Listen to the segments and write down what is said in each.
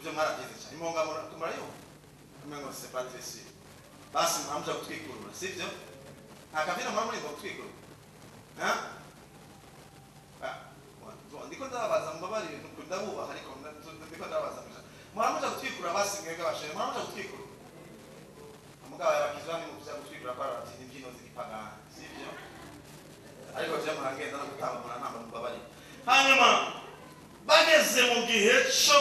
ivyo mwaravyize cyane imonga murayo amengo c'est pas très sûr basi mwamuja kutwikurura sivyo akavina mwamuri ngo kutwikurura ndiko ndabaza mbabarire ndabubaha ariko ndiko ndabaza mwamuja kutwikurura basi mwebwe abashere mwamuja kutwikurura umugabo yabakizwani mu kuja kutwikurura kwa ati imbyino zigipagana sivyo ariko je murangenda no gutambura namba mbabarire hanyuma bageze mu gihe cyo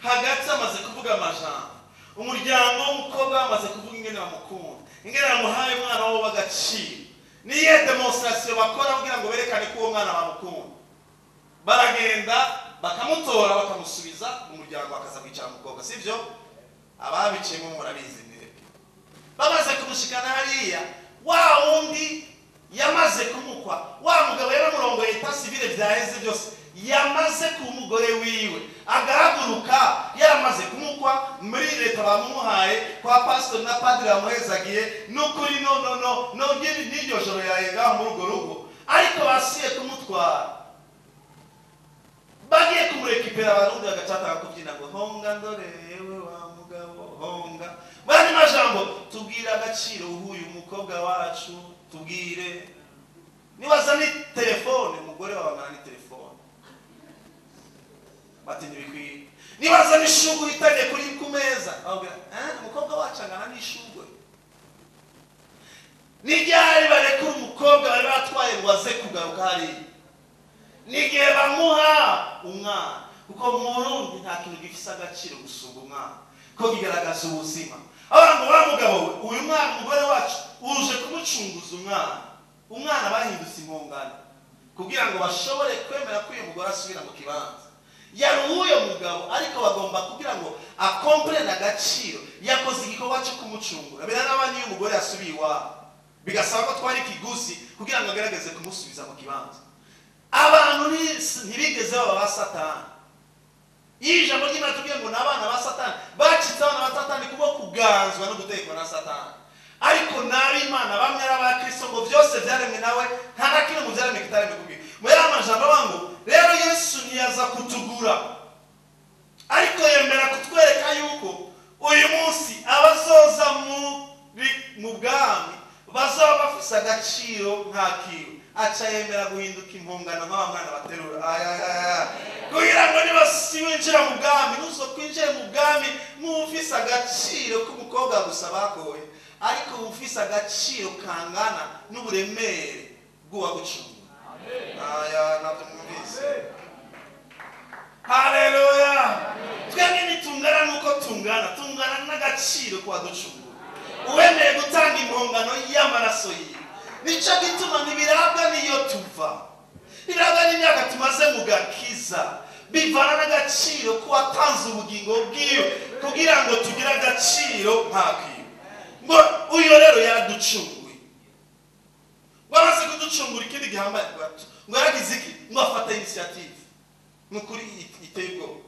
hagati amaze kuvuga amajambo umuryango w'umukobwa amaze kuvuga ingene bamukunda ingene bamuhaye umwana wabo bagaciro niye demonstration bakora kugira ngo berekane ko uwo mwana bamukunda baragenda bakamutora bakamusubiza mu muryango akaza kwicara umukobwa sivyo ababiciyemo murabizi mwebwe bamaze kumushikana hariya wa wundi yamaze kumukwa wa mugabo yaramurongoye itasivile vyaheze byose yamaze ku mugore wiwe agahaguruka yaramaze kumukwa muri leta bamumuhaye kwa pastor na padre bamuhezagiye n'ukuri no n'iryo joro yayenga mu rugo rugo ariko basiye kumutwara bagiye kumurekipera abarundi bagacata kubyina ngo honga ndorewe wa mugabo honga bandi majambo tubwira agaciro uhuyu umukobwa wacu tubwire nibaza ni telefone umugore wabangana ni telefone bati ntibikwiye nibaza ni shugwe itanye kuri ku meza ababwira umukobwa wacu angana n'ishugwe n'iryari barekura umukobwa bari batwaye ngo aze kugaruka hariya n'igihe bamuha umwana kuko mu Burundi nta kintu gifise agaciro gusumba umwana ko kigaragaza ubuzima abantu wa mugabo we uyu mwana umugore wacu uje kumucunguza umwana bahindutse impongano kugira ngo bashobore kwemera ko uyu mugore asubira mu kibanza yari uyo mugabo ariko bagomba kugira ngo akomprene agaciro yakoze igikorwa cyo kumucungura bera n'abandi uyu mugore yasubiye iwabo bigasaba ko twari kiguzi kugira ngo agerageze kumusubiza mu kibanza abantu ntibigeze baba ba Satani ijambo ry'Imana tubwiye ngo n'abana ba Satani bacitse abana ba Satani kubo kuganzwa no gutekwa na Satani ariko n'Imana bamwe n'abakristo ngo byose byaremwe nawe nta nakino mu byaremwe kitaremwe kubwiye muri amajambo bango rero Yesu ntiyaza kutugura ariko yemera kutwereka yuko uyu munsi abazoza mu bwami bazaba bafise agaciro nk'akiwe aca yemera guhinduka impongano nk'abamwana baterura kugira ngo nibasiwinjira mu bwami nuzo kwinjira mu bwami mufise agaciro k'umukobwa gusa bakoye ariko mufise agaciro kangana n'uburemere bw'uwagucunga nabyo mwumvise haleluya twebwe nitungana nuko tungana n'agaciro k'uwaducunga uwemeye gutanga impongano y'amaraso yiwe nico gituma ntibirabwa niyo tuva birabwa n'imyaka tumaze mu gakiza bivana n'agaciro kuwatanze ubugingo bwiwe kugira ngo tugire agaciro nk'akiwe ngo uyu rero yaraducunguye ngo amaze kuducungura ikindi gihambaye ngo yaragize iki ngo afata initiative n'ukuri iteye ubwoba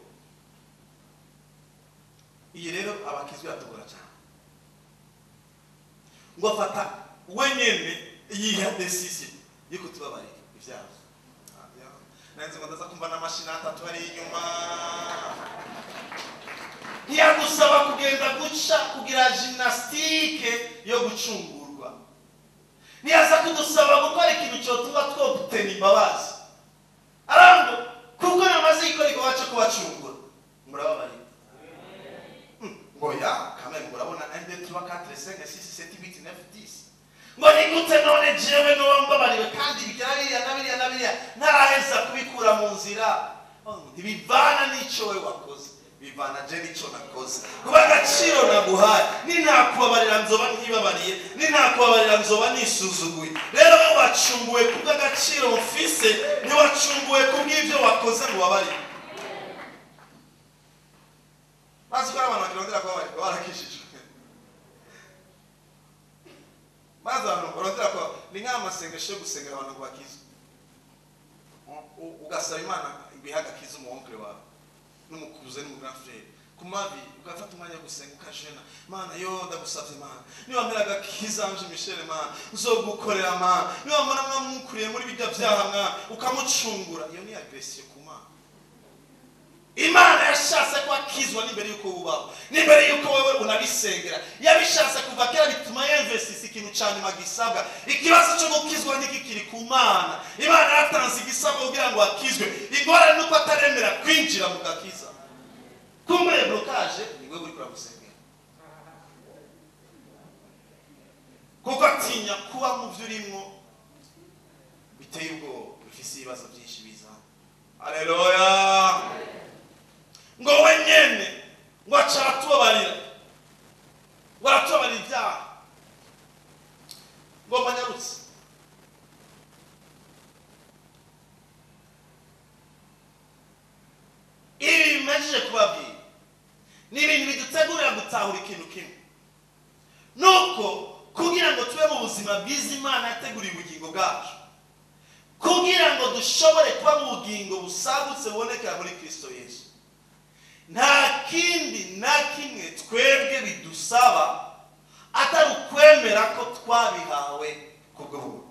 iyi rero abakizwa yatugora cyane ngo afata wenyene yiha decision yuko tubabarira ivyaha nanze ngo ndaza kumva n'amashini atatu ari inyuma ntiyagusaba kugenda guca kugira gymnastique yo gucungurwa ntiyaza kudusaba gukora ikintu cyotuma twobutena imbabazi arango kuko namaze ikora igikorwa cyo kubacungura murababarira ngo ya kamwe murabona 1 2 3 4 5 6 7 8 9 10 ngo nigute none jewe no wambabariwe kandi bigarariya nabiriya ntaraheza kubikura mu nzira ntibivana n'ico we wakoze bivana je n'ico nakoze kuba agaciro naguhaye nintakubabarira nzoba ntibabariye nintakubabarira nzoba nisuzuguye rero we wacunguwe kubw'agaciro ufise ntiwacunguwe kubw'ivyo wakoze ngo wabarire bazi ko abantu bakirondera kubabarira barakishijwe bazano urondera ko ni nk'amasengesho yo gusengera abantu ngo bakizwe ugasaba Imana ibihaga kiza umuonkre wawe n'umukuze n'umugrand frère kumavi ugafata umwanya wo gusenga ukajena Mana yo ndagusavye Mana niba meraga kizanje Michel Mana uzogukorera Mana niba mbona mwamukuriye muri bijya byaha mwa ukamucungura iyo ni agression ku Mana Imana yashatse ko gukizwa n'imbere yuko wubaho n'imbere yuko wewe unabisengera yabishatse kuva kera bituma yinvestisa ikintu cyane nyuma gisabwa ikibazo cyo gukizwa n'ikikiri ku Mana Imana yatanze igisabwa kugira ngo akizwe ingorane nuko ataremera kwinjira mu gakiza kumbe blokaje niwe uri kuragusengera kuko atinya kuba mu byo urimo biteye ubwo bifise ibibazo byinshi biza haleluya ngo wenyene ngo acatubarira ngo aratubarira ibyaha ngo manyarutse ibi bimejeje kubabwira ni ibintu bidutegurira gutahura ikintu kimwe nuko kugira ngo tube mu buzima bwiza Imana yateguriye ubugingo bwacu kugira ngo dushobore kuba mu bugingo busagutse bubonekera muri Kristo Yesu nta kindi na kimwe twebwe bidusaba atari ukwemera ko twabihawe kubwo buntu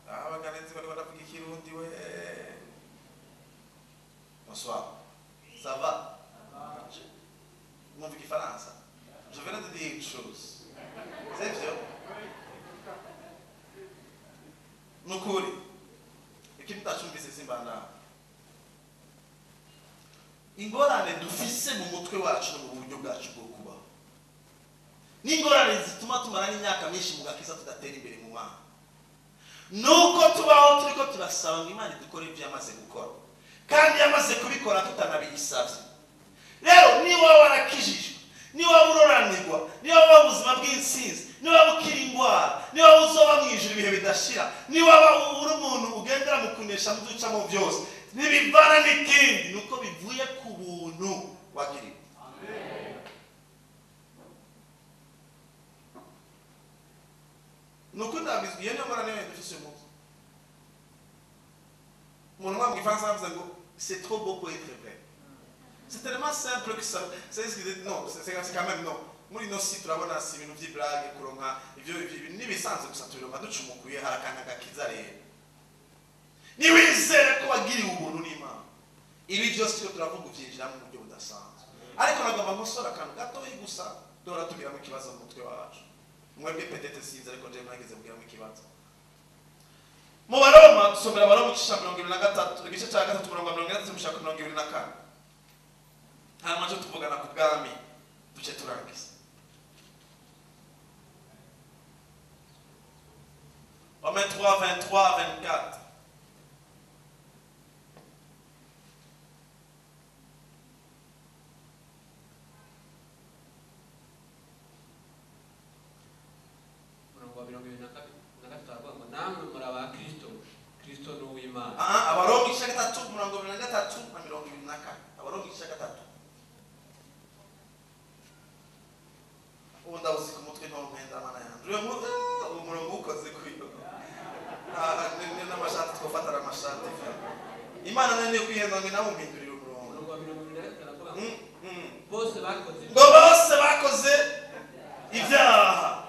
abaganenzi bari baravuga ikirundi we bonsoir ça va mon vieux Faransa je viens de dire une chose c'est vrai nukuri ikintu tashumvise simbana ingorane dufise mu mutwe wacu no mu buryo bwacu bwo kuba n'ingorane zituma tumara n'imyaka myinshi mu gakiza tudatera imbere mu Mana nuko tubaho turiko turasaba ngo Imana idukore ibyo yamaze gukora kandi yamaze kubikora tutanabiyisabye rero niba warakijijwe niba uroranirwa niba waba ubuzima bw'insinzi niba ukira indwara niba uzoba mu ijuru ibihe bidashira niba uri umuntu ugendera mu kunesha mu ducamo byose ntibivana n'ikindi nuko bivuye ku buntu wagiriwe nuko ndabizwi iyo niyo ngorane yawe dufise umunsi umuntu umwe mu gifaransa yavuze ngo c'est trop beau pour être vrai c'est tellement simple que ça c'est non c'est quand même non muri no si turabona si ibintu by'ibrage kuronka ivyo nibisanzwe gusa tubironka ducumukuye harakana gakiza rero niwizere ko bagiriwe ubuntu n'Imana ibi byose cyo turavuga ubyinjira mu buryo budasanzwe ariko nagomba gusora akantu gatoyi gusa dora tugira mu kibazo mu mutwe wacu mwebwe pedete sinzi ariko je mwageze kugira mu kibazo mu Baroma dusomera Baroma 23 igice cya 3 kurongo 23 mushaka 24 hanyuma cyo tuvugana ku bwami duce turangiza Romains 3, 23, 24. Abaroma igice cya 3 murongo 23 na 24. Abaroma igice cya 3. Ubu ndabuzi ku mutwe no mpenda mana yanjye. Uwo murongo ukoze kwiyo. Ni n'amashati twofatara amashati. Imana nane kwihenda ngo nawe umpindurira umurongo. Bose bakoze ibyaha.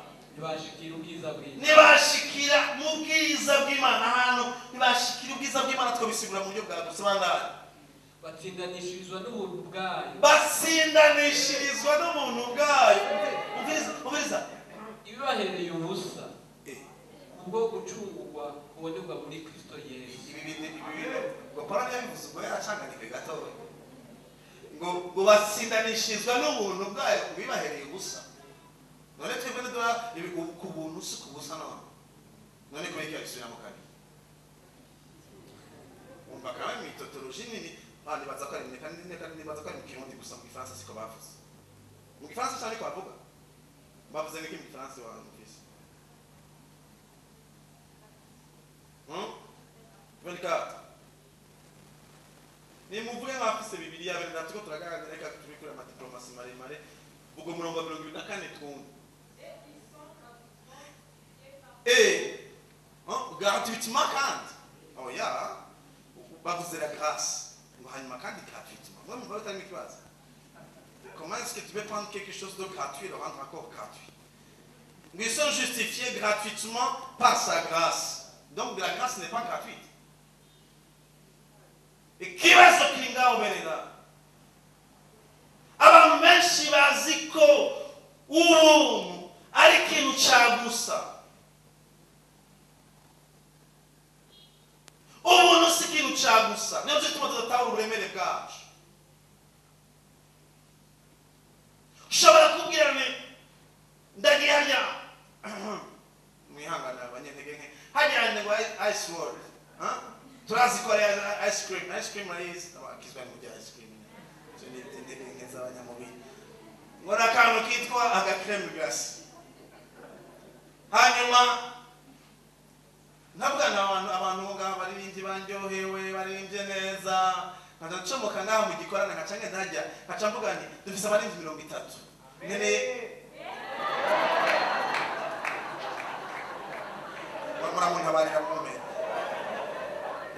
Nibashikira mu bwiza bw'Imana hano nibashikira ubwiza bw'Imana twabisigura mu buryo bwa gusobanura batsindanishirizwa n'ubuntu bwayo ubwiza ibibahereye ubusa kubwo gucungurwa kuboneka muri Kristo Yesu ibi ngo Paulo yabivuze ngo yaracanganyike gatoya ngo batsindanishirizwa n'ubuntu bwayo bibahereye ubusa none twebwe ndora ku buntu si ku busa none kubera iki yasubira mu kane umva kandi mitotoloji nini bandi baza ko ari kandi baza ko ari mu kirundi gusa mu Gifaransa siko bavuze mu Gifaransa cyane ko bavuga bavuze n'iki mu Gifaransa wamufise ni muvuge nk'abafise Bibiliya bene natuko turaganira reka turi kuri amadiplomasi maremare ubwo murongo 24 twumva gratuitement kandi oh ya bavuze la grâce ngo hanyuma kandi gratuitement moi mon batami kibaza comment est-ce que tu peux prendre quelque chose de gratuit et le rendre encore gratuit ils sont justifiés gratuitement par sa grâce donc la grâce n'est pas gratuite ikibazo kinga ngaho benera abantu benshi bazi ko ubuntu ari ikintu cyagusa. Ubuntu si ikintu cyagusa, niyo gituma tudatahura uburemere bwacu. Ushobora kubwira ni ndagiye hajya mwihangane abanyentege nke hajya ngo ice world, turazi ko ari ice cream rayizi abakizwa mu bya ice cream so ni intege nke z'abanyamubiri ngo nakantu kitwa agakreme glace. Hanyuma ntabwo abantu ngaho baririmbye banjyohewe baririmbye neza nkacacomoka ngaho mu gikorana nkacange ndajya nkaca mvuga nti dufise abarinzi 30 nene muramuntu abarira mumene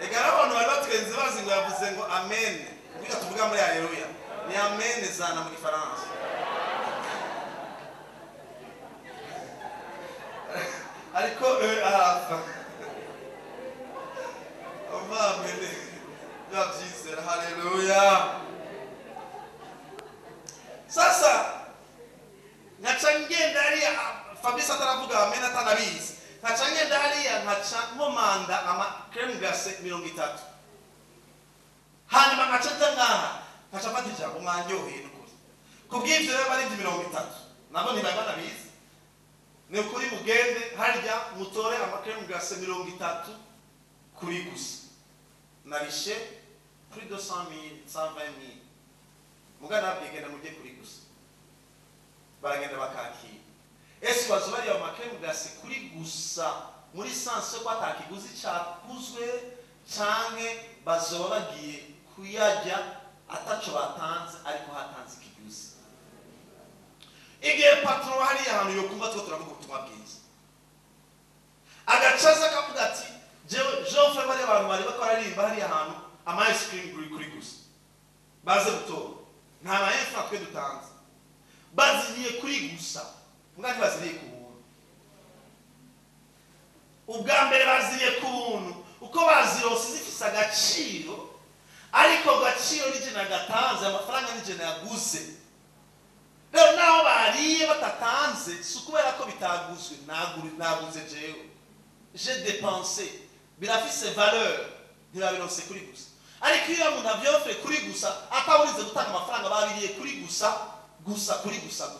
egara abantu bari batwenze bazi ngo yavuze ngo amen kuko tuvuga muri haleluya ni amen zana mu gifaransa. Ariko arafa amamene yabyizera haleluya. Sasa nkaca ngenda hariya Fabrice ataravuga amen atanabizi nkaca ngenda hariya nkaca nkomanda ama creme glace 30 hanyuma nkaca nja ngaha nkaca mfata ijambo mwanyoheye n'ukuri kubw'ibyo rero bari 30 nabo ntibari banabizi ni ukuri mugende harya mutore ama creme glace 30 kuri gusa narishe kuri 200,000 120,000 mugana byegenda mujye kuri gusa baragenda bakakira. Ese bazoba ari ama creme glace kuri gusa muri sanse ko atakiguzi cyakuzwe canke bazoba bagiye kuyajya ataco batanze ariko hatanze ikiguzi. Igihe patron hari ahantu yo kumva two turavuga ubutumwa bwiza agacaza kavuga ati Jean Frère bari abantu bari bakora hari ahantu ama ice cream kuri gusa baze gutora nta na infra twe dutanze baziriye kuri gusa ngani baziriye ku buntu. Ubwa mbere baziriye ku buntu uko bazirose zifise agaciro ariko gaciro nije nagatanze amafaranga nije naguze. Rero naho bariye batatanze sukubera ko bitaguzwe naguze jewe j'ai dépensé birafise valeur ntirabironse kuri gusa. Ariko iyo umuntu avyofre kuri gusa atawurize gutanga amafaranga babiriye kuri gusa kuri gusa.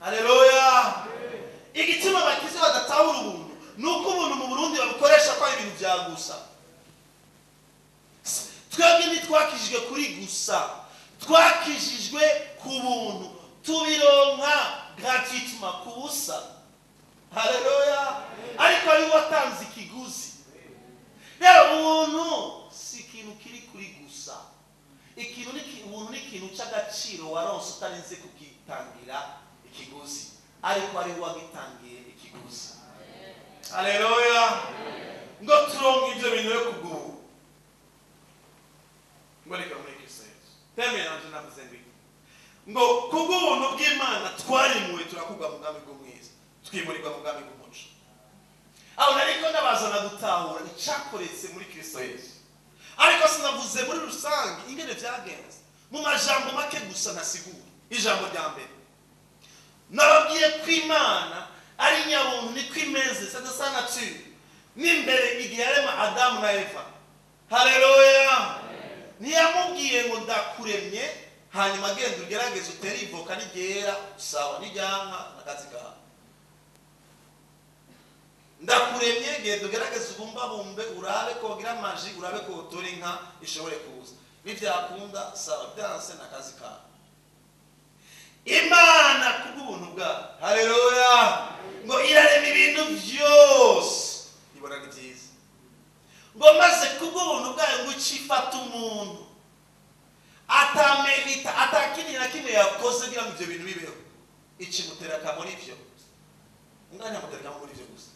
Haleluya. Igituma bakize badatahura ubuntu nuko ubuntu mu Burundi babukoresha kwa ibintu bya gusa. Twebwe ntitwakijijwe kuri gusa, twakijijwe ku buntu tubironka gratuitement ku busa. Haleluya. Ariko ari watanze ikiguzi. Rero ubuntu si ikintu kiri kuri gusa. Ubuntu ni ikintu cy'agaciro waronse utarinze kugitangira ikiguzi ariko ari wagitangiye ikiguzi. Haleluya. Ngo turonke ibyo bintu yo kuguha ngo reka muri Kristo Yesu temera nje navuze ngo kubuntu bw'Imana twarimuwe turakugwa mu bwami bw'umwiza twimurirwa mu bwami bw'umuco. Aho nariko ndabazana gutahura icyakoretse muri Kristo Yesu ariko sinavuze muri rusange ingene byagenze mu majambo make gusa nasigura. Ijambo rya mbere nababwiye ko Imana ari nyabuntu ni kwimeze sadasa nature n'imbere igihe yarema Adamu na Eva. Haleluya. Ntiyamubwiye ngo ndakuremye hanyuma genda ugerageze utere ivoka n'igera sawa n'ijyanka nakazi kawe. Ndakuremye genda ugerageze ubumbabumbe urabe ko gira maji urabe ko utore inka ishobore kuza bivyakunda sawa byanse nakazi kawe. Imana kubuntu bwa haleluya ngo irarema ibintu byose ibona ni byiza ngo maze kubuntu bwayo ngo cifata umuntu atamerita atakini na kimwe yakoze kugira ngo ibyo bintu bibeho ikimutera kamuri byo nganya mutera kamuri byo gusa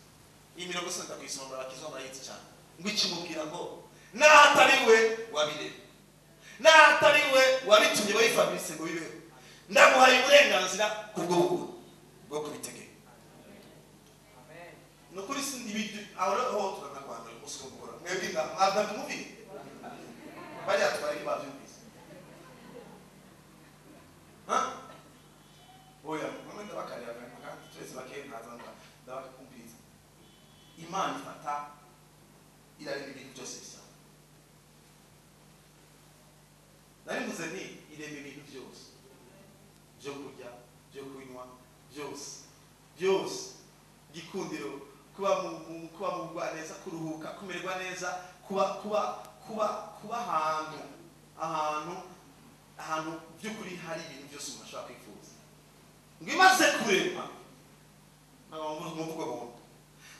imiro gusa ndakwisoma bakizoma yitse cyane ngo ikimubwira ngo natariwe wabire natariwe wabitumye bayifamise ngo bibeho ndaguhaye uburenganzira kubwo bwo kubitegeka. Amen. Nukuri sindi bidu aho tunakwanda usko gukora mwebwe mwabda mubi bari atwari bavyumvise oya mwe ndabakarira kandi twese bakeye ntaza ndabakumviriza imana ifata irarema ibintu byose bisa nari mvuze nti irema ibintu byose byo kurya byo kunywa byose gikundiro kuba mu bugwaneza kuruhuka kumererwa neza kuba ahantu by'ukuri hari ibintu byose umuntu ashobora kwifuza ngo imaze kurema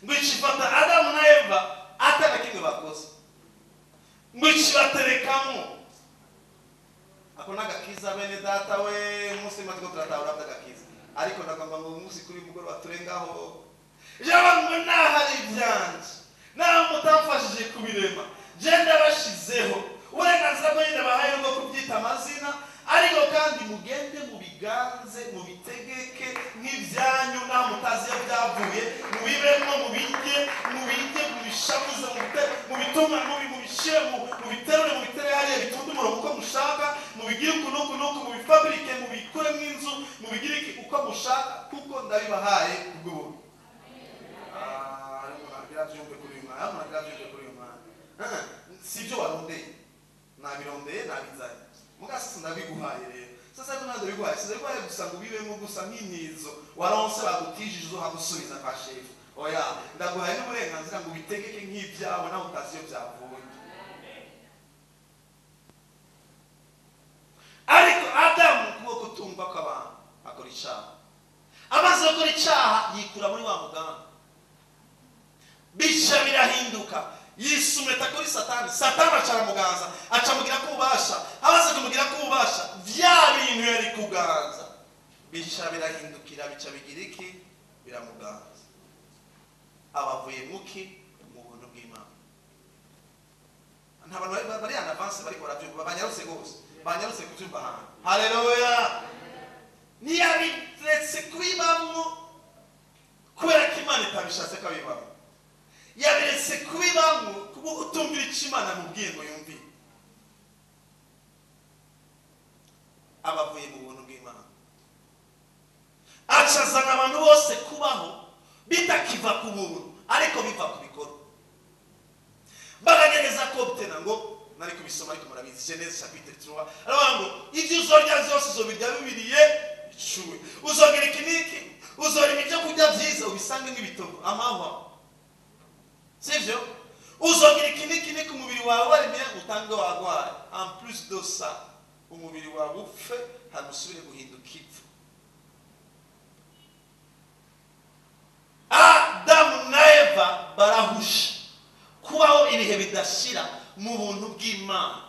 ngo ikifata Adamu na Eva atana kimwe bakoze ngo ikibaterekamo ako n'agakiza bene data we umunsi matiko turatahura agakiza ariko ndagomba ngo umunsi kuri mugoroba turengaho ngo nahari ibyanje naho mutamfashije kubirema je ndabashizeho uburenganzira bwo nyine bahaye bwo kubyita amazina ariko kandi mugende mubiganze mubitegeke nk'ibyanyu naho mutazi iyo byavuye mubibemo mubirye mubishabuze mubituma mubishire mubiterure mubitere hariya bitunde umurongo uko mushaka mubigire uku nuku mubifabrike mubikuremo inzu mubigire uko mushaka kuko ndabibahaye kubw'ubuntu sibyo warondeye nabirondeye nabizanye mugasi ndabiguhaye rero sasa ko nando biguhaye sizabiguhaye gusa ngo bibemo gusa nk'inyizo waronse bagutijije zo hagusubiza kwa shefu oya ndaguhaye n'uburenganzira ngo bitegeke nk'ibyawe naho utazi iyo byavuye ariko Adamu kuboko tumva ko abantu akora icyaha amaze gukora icyaha yikura muri wa muganga bica birahinduka yisumeta kuri satani acaramuganza acamugira ko ubasha abaze kumugira ko ubasha vya bintu yari kuganza bica birahindukira bica bigira iki biramuganza abavuye muki mu buntu bw'Imana nta bantu bari en avance bari barabyumva banyarutse gose banyarutse kubyumva hano haleluya ntiyabiretse kubibamo kubera ko Imana itabishatse ko abibamo yabiretse kubibamo kuko utumvira icyo Imana mubwiye ngo yumvire abavuye mu buntu bw'Imana acazana abantu bose kubaho bitakiva ku buntu ariko biva ku bikorwa bagagereza kobtena ngo nari kubisoma ariko murabizi Genese chapitre 3 aravuga ngo ibyo uzorya byose uzobirya bibiriye icuwe uzogira ikiniki uzorya ibyo kurya byiza ubisange nk'ibitovu amahwa sivyo uzogira ikiniki ku mubiri wawe warimiye utange wagwaye en plus de ça umubiri wawe upfe hamusubire guhinduka ipfu Adamu na Eva barahusha kubaho ibihe bidashira mu buntu bw'Imana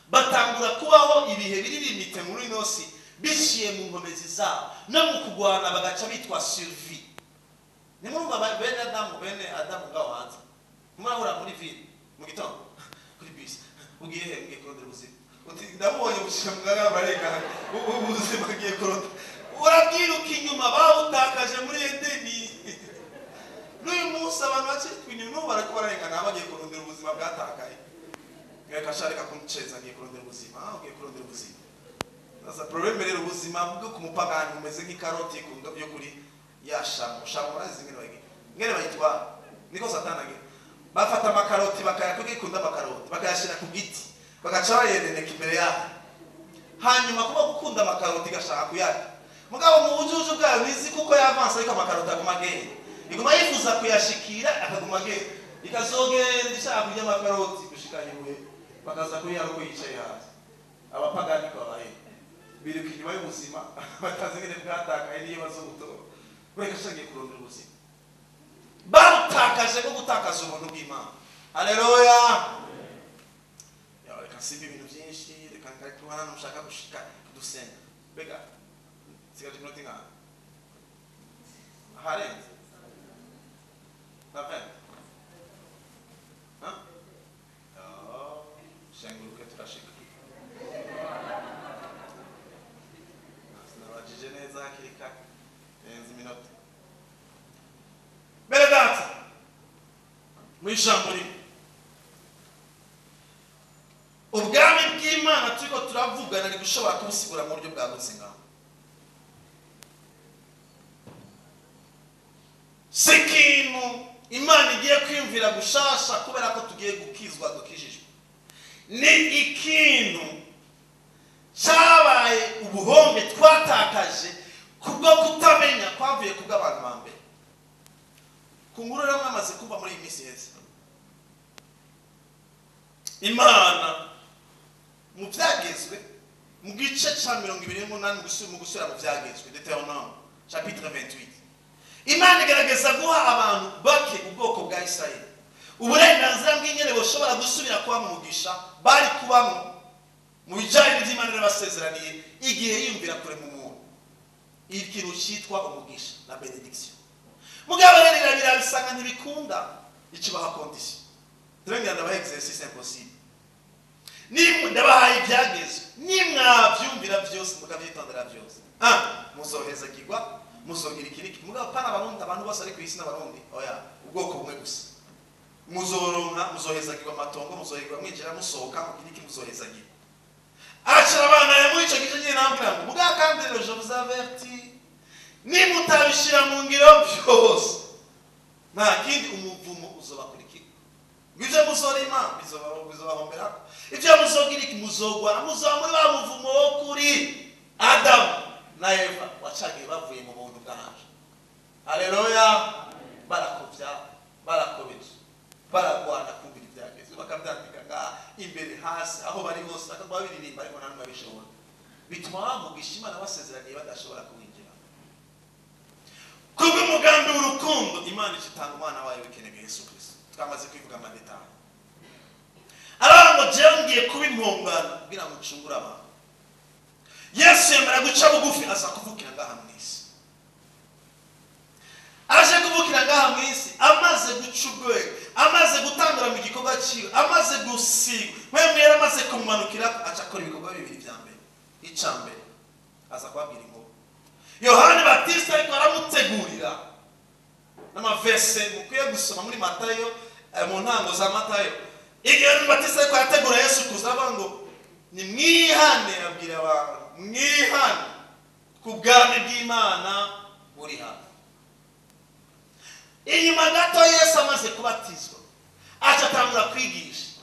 batangura kubaho ibihe biri limite muri nosi bishiye mu nkomezi zabo no mu kugwana bagaca bitwa survie nimurumva bene Adamu ngaho hanze murahura muri ville mu gitondo kuri bus ugiye he ngiye kurondera ubuzima uti ndabonye gushika muganga bareka ubuzima ngiye kurondera urabwiruka inyuma bawutakaje muri Edeni n'uyu munsi abantu bacitwa inyuma barako barengana bagiye kurondera ubuzima bwatakaye reka shareka kumceza ngiye kurondera ubuzima ugiye kurondera ubuzima sasa problème rero ubuzima bwo kumupagani umeze nk'ikaroti yo kuri yashamo shamo razimwe ngene bayitwa niko satana bafata amakaroti bakayakugikunda amakaroti bakayashira ku giti bagaca bayeneneka imbere yaho hanyuma kuba gukunda amakaroti gashaka kuyarya mugabo mu bujuju bwayo bizi kuko yavanse ariko amakaroti agumagenda iguma yifuza kuyashikira akagumagenda ikazogenda ishaka kurya amakaroti gushikanya ibuye bakaza kuyara uko yicaye hasi abapagani babaye biruka inyuma y'ubuzima batazi ngene bwatakaye niyo bazogutora bureka shangiye kurondera ubuzima barutakaje ko gutakaza ubuntu bw'Imana haleluya reka simba ibintu byinshi reka kubana n'ushaka gushika dusenga bega sigaje iminota ingana harenze napen shenguruke turashika nabajije neza hakirika yenze iminota beredata mw'ijambo rimwe ubwami bw'Imana turiko turavugana ni gushobora kubusigura mu buryo bwagutse ngaho. Sekintu Imana igiye kwiyumvira gushasha kubera ko tugiye gukizwa dukijijwe. Ni ikintu cyabaye ubuhombe twatakaje kubwo kutamenya kwavuye kubw'abantu ba mbere. Kunguru rero mwamaze kumva muri iyi minsi yose. Imana mu byagezwe mu gice cya 28 mu gusura mu byagezwe Deutéronome chapitre 28. Imana igerageza guha abantu bake ubwoko bwa Isirayeli uburenganzira bw'ingene boshobora gusubira kuba mu mugisha bari kubamo mu bijyanye n'iby'Imana y'abasezeraniye igihe yiyumvira kure mu muntu. Ikintu cyitwa umugisha na benediction. Mugabo rero birabisanga ntibikunda ikibaha condition. Turengera ndabaha exercice impossible. Ndabahaye ibyagezwe nimwabyumvira byose mukabyitondera byose. Muzohezagirwa muzogira ikiriki. Mugabo pana abantu bose ari ku isi n'abarundi oya ubwoko bumwe gusa. Muzoronka muzohezagirwa amatongo muzohezagirwa mwinjira musohoka mukiriki muzohezagirwa. Achara abana ya muri icyo gice nyine nambwira ngo mugabo kandi rero je vous avertis nimutabishira mu ngiro byose nta kindi umuvumo uzobakurikira. Ngije muzorima bizobahombera. Ibyo muzogira iki muzogwara muzamuri ba muvumo wo kuri Adamu na Eva wacagiye bavuye mu buntu bwanje. Haleluya. Barakovya barakobeje baragwana kumvira ibyagezwe bakabyandika nga imbere hasi aho bari hose bakaba biririmba ariko nta bishobora bituma bamugisha Imana basezeraniye badashobora kuwinjira. Kubwo umugambi w'urukundo Imana itanga umwana wayo w'ikeneye Yesu Kristo. Twamaze kwivuga amadetail. Arabango ngiye kuba impongano kugira ngo ncungure abantu. Yesu yemera guca bugufi aza kuvukira ngaha mu isi. Aje kuvukira ngaha mu isi amaze guca urwego amaze gutangura mu gikorwa cyiwe amaze gusiga mwemwe amaze kumanukira aca akora ibikorwa bibiri bya mbere. Icambere aza kwabwira inkuru. Yohani Batista ariko aramutegurira n'amavese mukwiye gusoma muri Matayo mu ntango za Matayo. Igihe Yohani Batista ariko yategura Yesu kuza ngo ni mwihane abwira abantu mwihane ku bwami bw'Imana buri hafi. Inyuma gato Yesu amaze kubatizwa aca atangura kwigisha.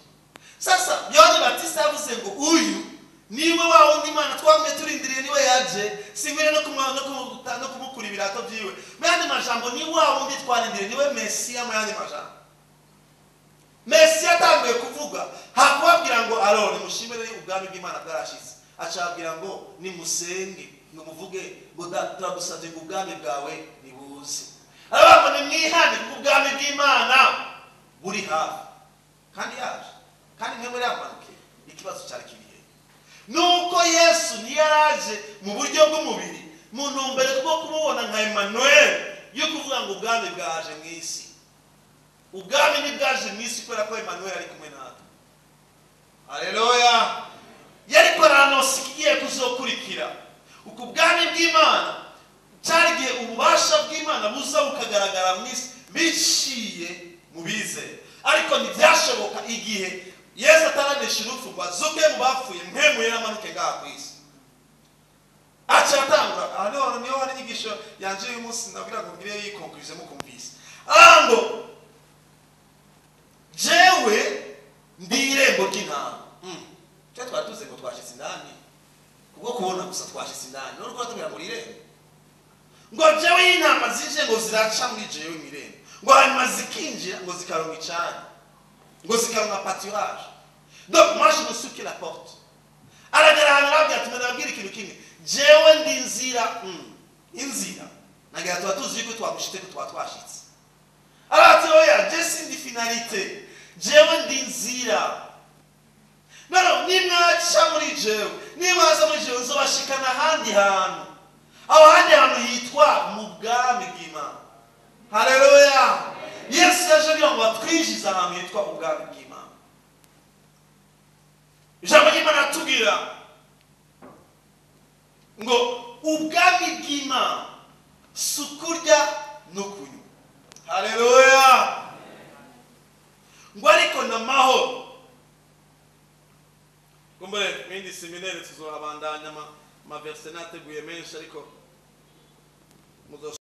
Sasa Yohani Batista yavuze ngo uyu niwe wa wundi Imana twamwe turindiriye niwe yaje singwire no kumukura ibirato byiwe. Muyandi majambo ni wa wundi twarindiriye niwe Mesiya. Muyandi majambo Mesiya atanguye kuvuga hakubabwira ngo arone mushimire ubwami bw'Imana bwarashize. Acabwira ngo nimusenge ngo muvuge ngo turagusabye ngo ubwami bwawe nibuze. Arabamo ni mwihane ubwami bw'Imana buri hafi kandi yaje kandi mwemwe yamanuke. Ikibazo cyari kiriye nuko Yesu ntiyaraje mu buryo bw'umubiri mu ntumbero bwo kumubona nka Emmanuel yo kuvuga ngo ubwami bwaje mu isi. Ubwami ni bwaje mu isi kubera ko Emmanuel ari kumwe natwe. Haleluya. Yari paranosi kigiye kuzokurikira uko ubwami bw'Imana cyarigiye ububasha bw'Imana buza bukagaragara mu isi biciye mu bizera. Ariko ntibyashoboka igihe Yesu ataranesha urupfu ngo azuke mu bapfuye mpemuye n'amanuke ngaha ku isi. Aca atangura niho hari inyigisho yanje uyu munsi ndabwira ngo ngire yikonkurize mukumvise. Ngo jewe ndi irembo ry'intama. Cyo twatuze ngo twashitse indani kubwo kubona gusa twashitse indani none ko tumira muri irembo. Ngo jewe y'intama zije ngo ziraca muri jewe mu irembo ngo hanyuma zikinjira ngo zikaronka icana ngo zikaronka pâturage. Donc moi je me suis que la porte. Aragara arabya tumenabwira ikintu kimwe jewe ndi inzira nagira tuzi ko twagushite ko twashitse. Arati oya je sindi finalité jewe ndi inzira. No nimwaca muri jewe nimwaza muri jewe nzobashikana handi hantu. Aho handi hantu yitwa mu bwami bw'Imana. Haleluya. Yesu yaje ngo atwinjiza ahantu yitwa ubwami bw'Imana. Ijambo ry'Imana atubwira ngo ubwami bw'Imana sukurya no kunywa. Haleluya. Ngo ariko na mahoro kumbure mindi seminari tuzohabandanya amaverse nateguye menshi ariko muzo